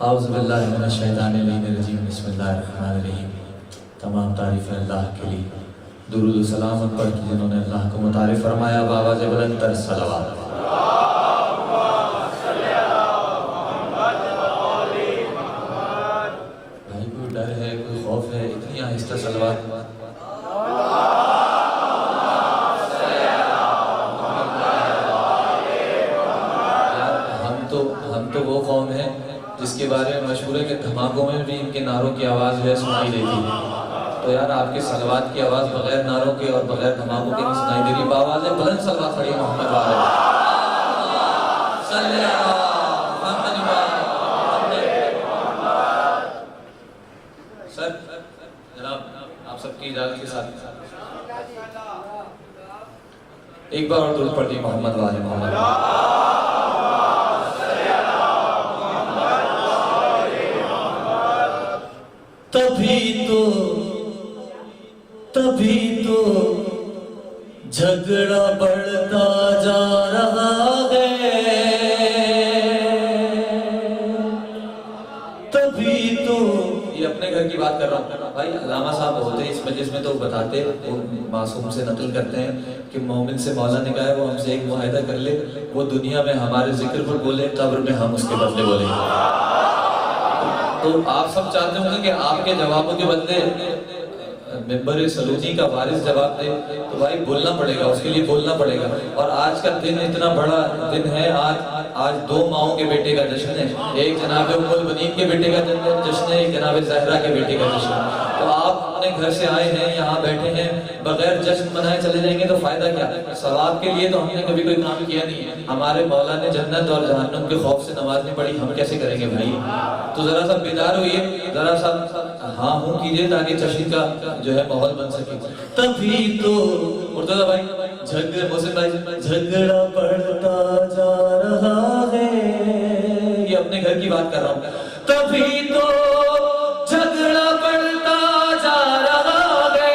औज़ुबिल्लाहिमिनश्शैतानिर्रजीम बिस्मिल्लाहिर्रहमानिर्रहीम। तमाम तारीफ़ अल्लाह के लिए, दुरूद व सलाम उन पर कि जिन्होंने अल्लाह को मुतारिफ़ फरमाया। बावाज़ बुलंद तर सलावत। भाई कोई डर है, कोई खौफ है? इतनी आहिस्ता सलवात। हम तो वो कौम है जिसके बारे में मशहूर है कि धमाकों में भी इनके नारों की आवाज़ जो है सुनाई देती है। तो यार आपके सलवात की आवाज़ बगैर नारों के और बगैर धमाकों के नहीं सुनाई दे रही। बावाज़ बुलंद सलवात पढ़िए मोहम्मद वाले। सर जनाब आप सबकी इजाज़त के साथ एक बार और दुरूद पढ़िए मोहम्मद वाले। मोहम्मद तभी तो झगड़ा बढ़ता जा रहा है। तभी तो ये अपने घर की बात कर रहा हूँ भाई। अल्लामा साहब होते इस मजलिस में तो बताते, वो मासूम से नकल करते हैं कि मोमिन से मौला ने कहा है वो हमसे एक मुआहिदा कर ले, वो दुनिया में हमारे जिक्र पर बोले, कब्र में हम उसके बदले बोले। तो आप सब चाहते होंगे कि आपके जवाबों के बदले मेंबर सलूनी का वारिस जवाब दे, तो भाई बोलना पड़ेगा, उसके लिए बोलना पड़ेगा। और आज का दिन इतना बड़ा दिन है। आज दो माओं के बेटे का जश्न है, एक जनाब उम्मुल बनीन के बेटे का जश्न है, एक जनाब ज़हरा के बेटे का जश्न है। तो आप अपने घर से आए हैं, यहाँ बैठे हैं, बगैर जश्न मनाए चले जाएंगे तो फायदा क्या? सवाब के लिए तो हमने कभी कोई काम किया नहीं है। हमारे मौला ने जन्नत और जहन्नम के खौफ से नमाज नहीं पढ़ी, हम कैसे करेंगे भाई? तो जरा सा बेदार होइए, जरा सा हाँ हूँ कीजिए ताकि जश्न का जो है माहौल बन सके। तभी तो मुर्तजा भाई झगड़ा, मोहसिन भाई झगड़ा बढ़ता जा रहा है। ये अपने घर की बात कर रहा हूँ। तभी तो झगड़ा बढ़ता जा रहा है।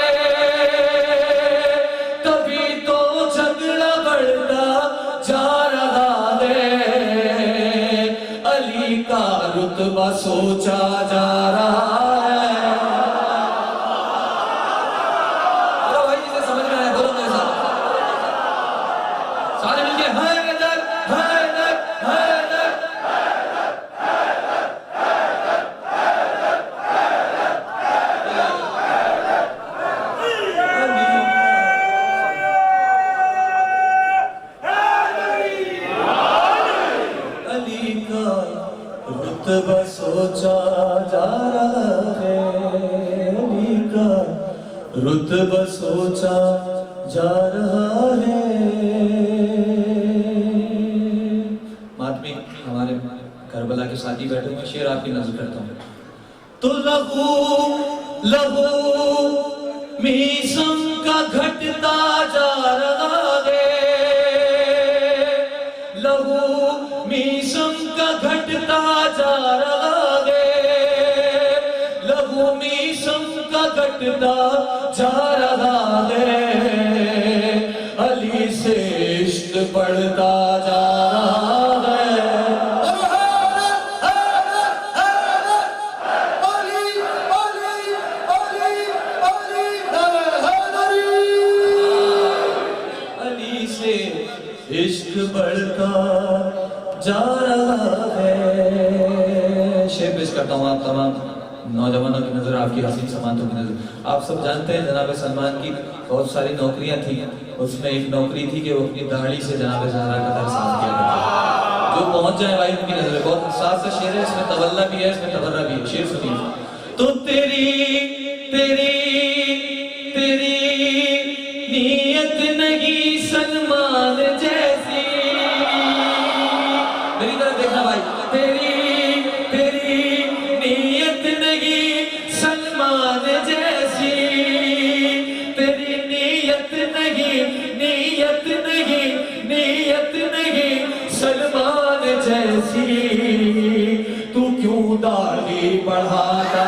तभी तो झगड़ा बढ़ता जा रहा है। अली का रुतबा सोचा जा रहा है। रुतबा सोचा जा रहा है। अली का रुतबा सोचा जा रहा है। मातमी हमारे करबला के साथी बैठे हुए, शेर आपकी नज़र करता हूँ। तो लहू लहू मीसम का घटता जा रहा है। लहू मीसम का घटता जा रहा है। लहू मीसम का घटता जा रहा है। अली से इश्क बढ़ता जा रहा है। अली से इश्क बढ़ता जा रहा है। शेर पेश करता हूँ आप तमाम नौजवानों की नजर, आपकी हसीन समातों की नजर। आप सब जानते हैं जनाब सलमान की बहुत सारी नौकरियां थी। उसमें एक नौकरी थी कि वो अपनी दाढ़ी से जनाब ज़हरा का दर साफ किया करते। जो पहुंच जाए भाई उनकी नजर। बहुत साफ सा शेर है, इसमें तवल्ला भी है, इसमें तबर्रा भी है। शेर सुनिए। तो तेरी तेरी तेरी नीयत नहीं सलमान जैसी। मेरी तरफ देखना भाई। तेरी तेरी नीयत नहीं सलमान जैसी। तेरी नीयत नहीं, नीयत नहीं, नीयत नहीं सलमान जैसी। तू क्यों दाढ़ी बढ़ाता?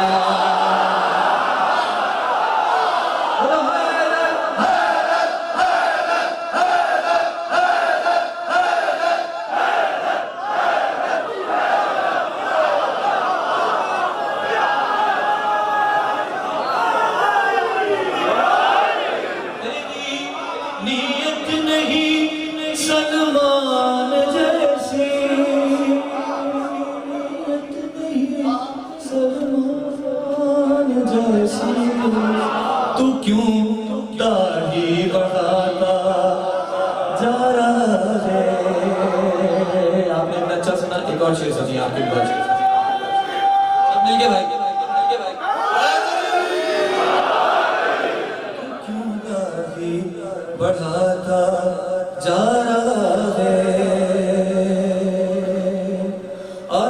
नहीं सलमान जैसी, सलमान जैसी, तू क्यों दाढ़ी बढ़ाता जा रहा है। आपने इतना अच्छा सुना, एक और शेर सुनिए आपके बाद। सब मिल के भाई, मिल के भाई। क्यों दाढ़ी बढ़ाता जा रहा है। और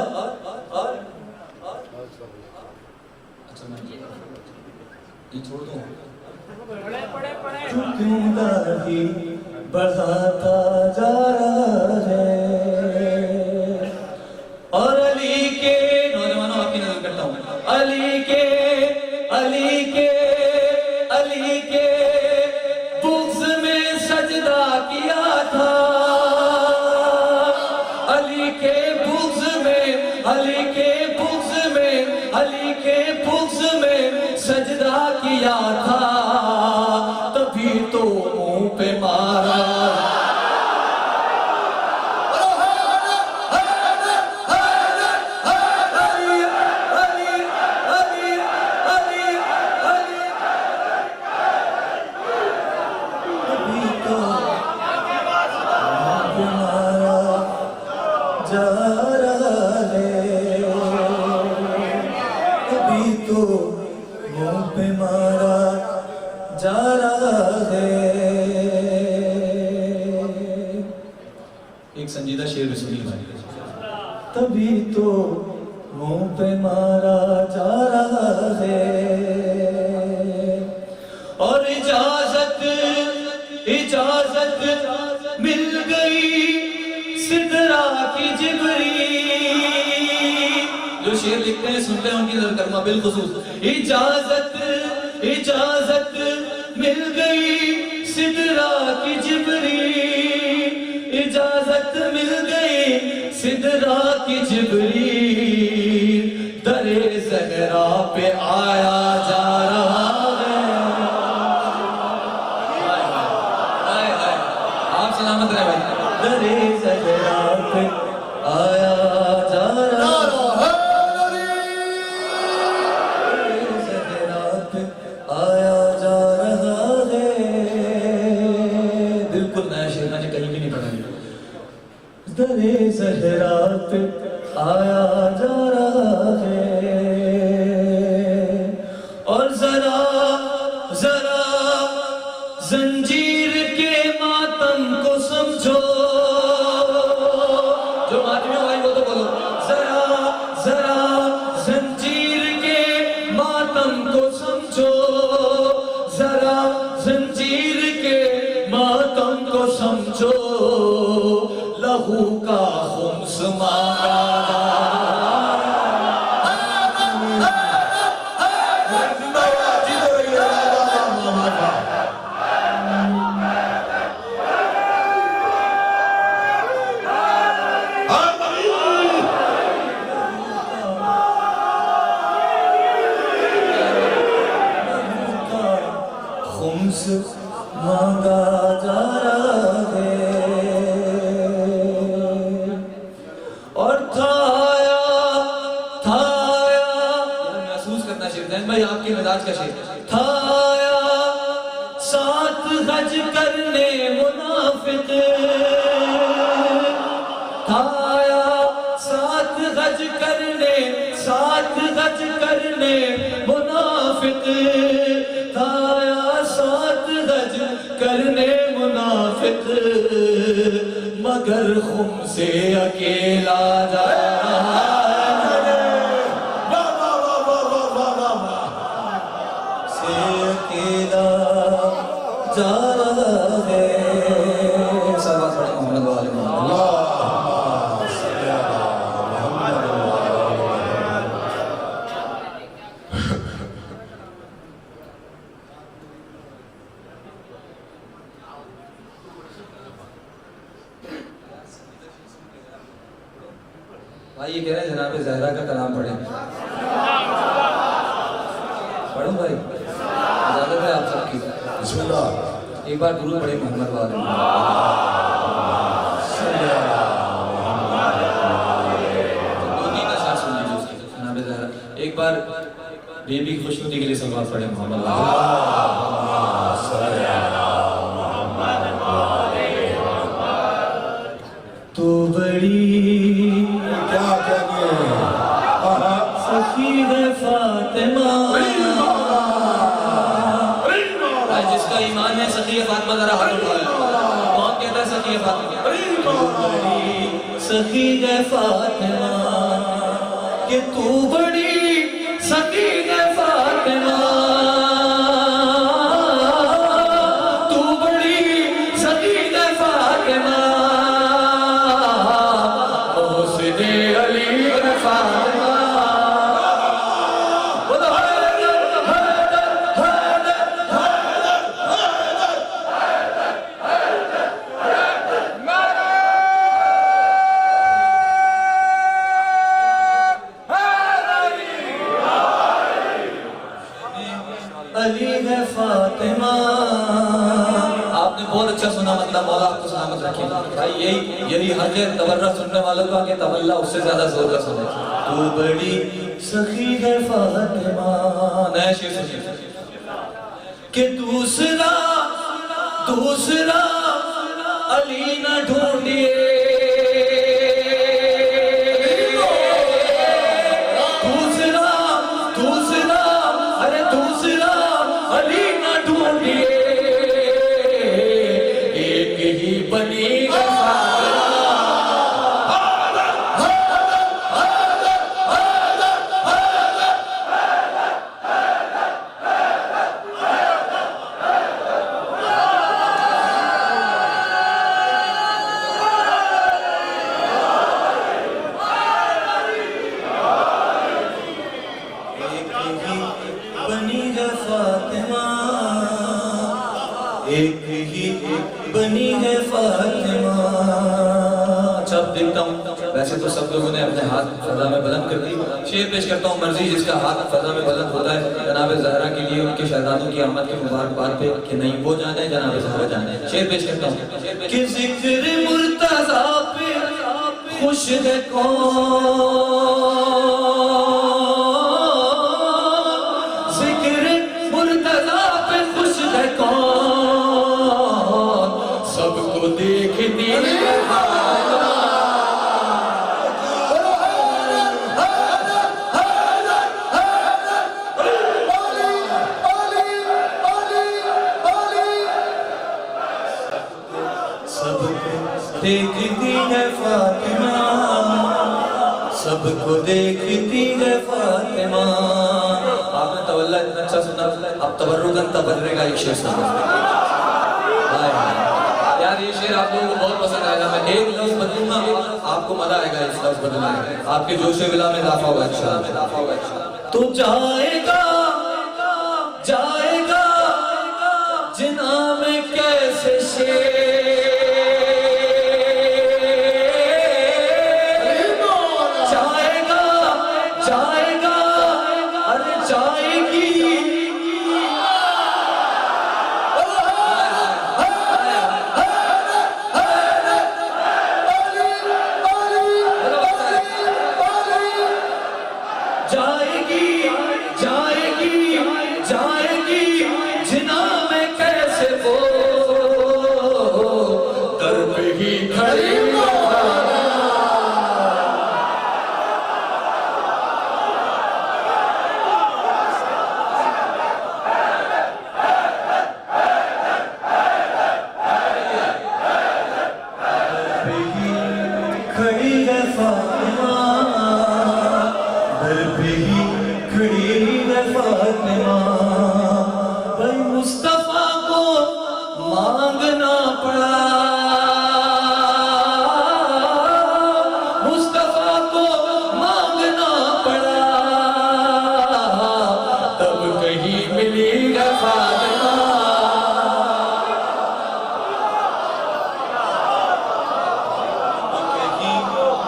अच्छा मैं ये छोड़ दूं। क्यों दाढ़ी बढ़ाता जा रहा है। और अली के नौजवानों आपकी नजर करता हूं, अली के बुग़्ज़ में सजदा किया था। अली के बुग़्ज़ में सजदा किया था, तभी तो मुंह पे मारा। जा रहा है, अभी तो मुंह पे मारा जा रहा है। एक संजीदा शेर भी सुनिए भाई। तभी तो मुंह पे मारा जा रहा है। और इजाजत मिल गई सिदरा की जिबरी। जो शेर लिखते हैं सुनते हैं उनकी नजर करमा बिलखुसूस। इजाजत मिल गई सिदरा की जिबरी, इजाजत मिल गई सिदरा की जिबरी। दरे ज़हरा पे आया जा रहा है। आप सलामत रहे भाई। दरे ज़हरा पे आया जा रहा है। ज़हरा पे आया जा रहा है। बिल्कुल नया शेर मैंने कहीं भी नहीं पढ़ा। दरे ज़हरा पे आया जा रहा है। और जरा जंजीर के मातम को समझो। जो मातमी हो भाई वो तो बोलो। जरा जंजीर के मातम को समझो। जरा जंजीर के मातम को समझो। लहू का खुम्स मांगा। खुम्स मांगा जा रहा है। और थाया महसूस करना शेर भाई आपके मिजाज का शेर। थाया साथ हज करने मुनाफिक। थाया साथ हज करने मुनाफिक। थाया साथ हज करने मुनाफिक। मगर खुम से अकेला जा रहा है। से अकेला जा रहा है। सलावत पढ़े मोहम्मद वाले मोहम्मद। भाई ये कह रहे हैं जनाब ज़हरा का कलाम पढ़ें। पढ़ूं भाई, इजाज़त है आप सबकी। बिस्मिल्लाह। एक बार दुरूद पढ़े मोहम्मद वाले। बेबी की खुशनुदी के लिए सलवात पढ़े मोहम्मद। तो बड़ी क्या क्या सखी है फातिमा, जिसका ईमान है सखी है फातिमा जरा हाथ उठाए। कौन कहता है सखी है फातिमा? सखी है फातिमा कि तू बड़ी सखी है फातिमा, तू बड़ी सखी है फातिमा, मोहसिने अली है फातिमा। अली है फातिमा। आपने बहुत अच्छा सुना, मतलब मौला आपको सलामत रखे भाई। यही हक है तबर्रा सुनने वालों का कि तबल्ला उससे ज्यादा जोर का सुने। तू बड़ी सखी है फातिमा। नया शेर सुनिए कि दूसरा दूसरा अली न ढूंढिए, अली न ढूंढिए, एक ही बनी फातिमा, एक ही बनी है फातिमा। अच्छा अब देखता हूँ, वैसे तो सब लोगों ने अपने हाथ फजा में बुलंद कर दी। शेर पेश करता हूँ, मर्जी जिसका हाथ फजा में बुलंद होता है जनाब ज़हरा के लिए उनके शहजादों की आमद की मुबारकबाद पे कि नहीं वो जाने जनाब ज़हरा जाने। शेर पेश करता हूँ कि ज़िक्र मुर्तज़ा पे खुश है कौन, सबको देखती देखती है फातिमा, सबको देखती है फातिमा। आपने तवल्ला इतना अच्छा सुना, अब तबर्रुकन तबर्रे का एक शेर सुना। यार ये शेर आप लोगों को बहुत पसंद आएगा। मैं एक लफ्ज बदलूंगा, आपको मजा आएगा इस लफ्ज बदलने में, आपके जोश विला में इजाफा होगा इंशाअल्लाह। तो जाएगा जाएगा जिना में कैसे शेर, जाएगा जाएगा अरे जाएगी, जाएगी जाएगी जाएगी जिना में कैसे वो दर पे ही खड़ी। खड़ी है फातिमा, दर पे ही खड़ी है फातिमा। भाई मुस्तफा को मांगना पड़ा, मुस्तफा को मांगना पड़ा, तब कहीं मिली है फातिमा।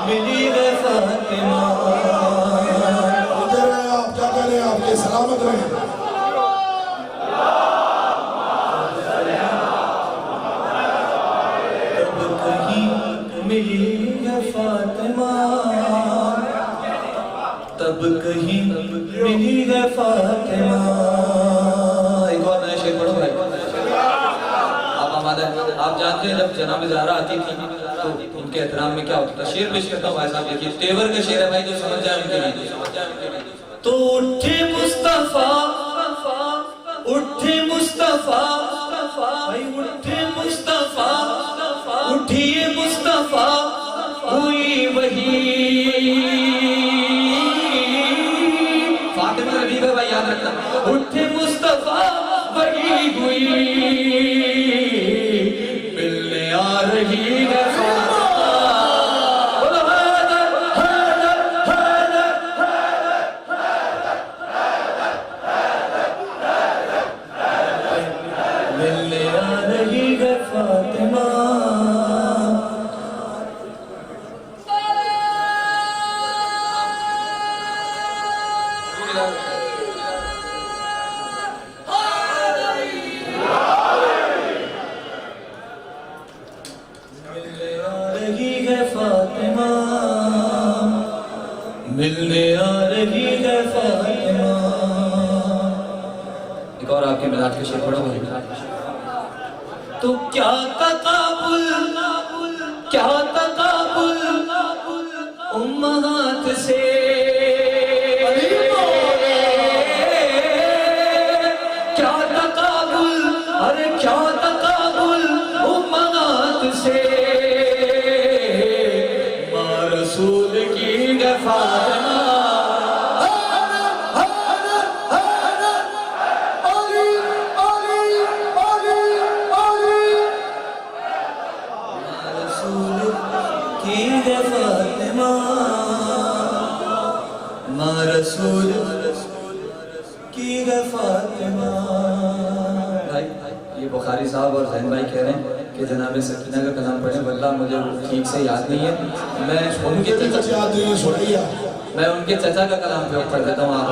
मिली है फातिमा। उधर है, आप क्या करें, आपके सलामत रहे। तब कहीं मिली है फातिमा, तब कहीं मिली है फातिमा। एक और नया शेर पढ़ो भाई। आप आमादा हैं? आप जानते हैं जब जनाब ज़हरा आती थी तो उनके एहतराम में क्या होता था? शेर पेश करता हूँ भाई साहब, देखिए तेवर का शेर है भाई, जो समझ जाए उनके लिए। तो उठे मुस्तफा, उठे मुस्तफा भाई, उठे मुस्तफा, उठिए मुस्तफा, हुई वही फातिमा रबी का भाई, याद रखना। उठे मुस्तफा वही हुई, मिलने आ रही है फातिमा। मिलने आ रही है फातिमा। एक और आपके मिलाद के शेर पढ़ो भाई। तो क्या तकाबुल, क्या तकाबुल उम्महात से, क्या तकाबुल, अरे क्या तकाबुल उम्महात से, माँ रसूल की फातिमा। रसूल की फातिमा। भाई ये बुखारी साहब और जैन भाई कह रहे हैं कि जनाब सकीना का कलाम पढ़े, वल्लाह मुझे ठीक से याद नहीं है। मैं उनके चचा का कलाम पे पढ़ देता हूँ। आप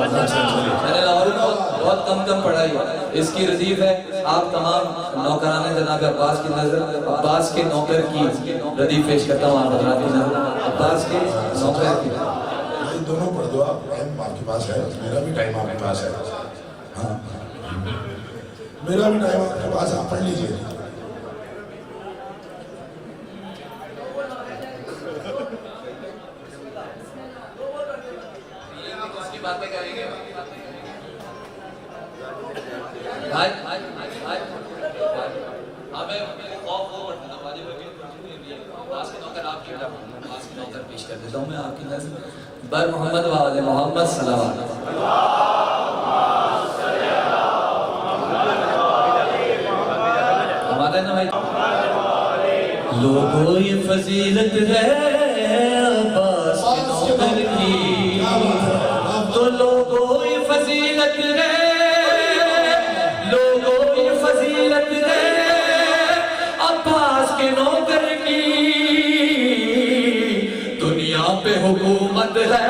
मैंने लाहौर में बहुत कम पढ़ाई है। इसकी रदीफ है, आप तमाम नौकराने जनाब अब्बास की नजर, अब्बास के नौकर की रदीफ पेश करता हूँ। आप हजरात की नजर अब्बास के नौकर की। दोनों पढ़ दो आप, टाइम आपके पास है, मेरा भी टाइम आपके पास है। हाँ मेरा भी टाइम आपके पास है, आप पढ़ लीजिए। बातें करेंगे भाई, हमें खौफ हो वाजिब है कि अब्बास के नौकर आपके अब्बास के नौकर पेश कर देता हूँ मैं आपकी नज़र। बर मोहम्मद वाले मोहम्मद सल्लल्लाहु हमारा ना भाई। लोगों ये फजीलत है अब्बास के नौकर की, तो लोगों ये फजीलत है, लोगों ये फजीलत है अब्बास के नौकर की, दुनिया पे हुकूमत है।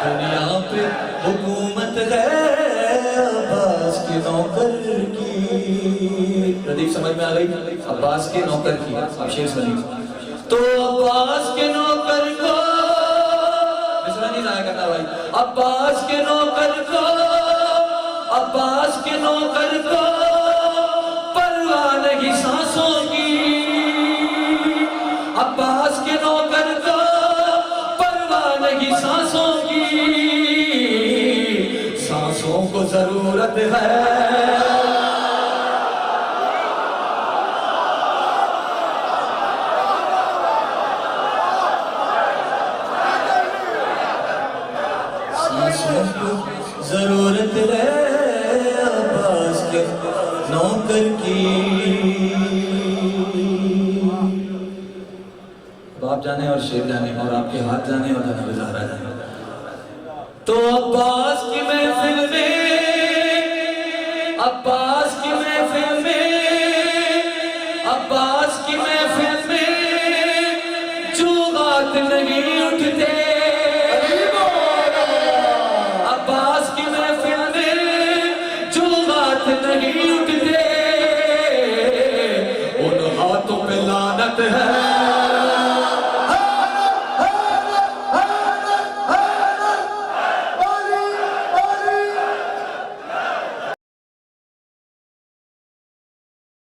दुनिया पे हुकूमत है अब्बास के नौकर की। प्रदीप समझ में आ गई? अब्बास के नौकर की। अब शेर सुनिए। तो अब्बास के नौकर को मिसरा नहीं जाया करना भाई। अब्बास के नौकर को, अब्बास के नौकर को परवाह नहीं सांसों की, अब्बास के नौकर को परवाह नहीं सांसों की, सांसों को जरूरत है। जरूरत है अब्बास के नौकर की। आप जाने और शेर जाने और आपके हाथ जाने और जनाब ज़हरा जाने। तो अब्बास की महफिल में, अब्बास की महफिल में, अब्बास की महफिल में जो बात नहीं उठते, अब्बास की महफिल में जो बात नहीं उठते, बात है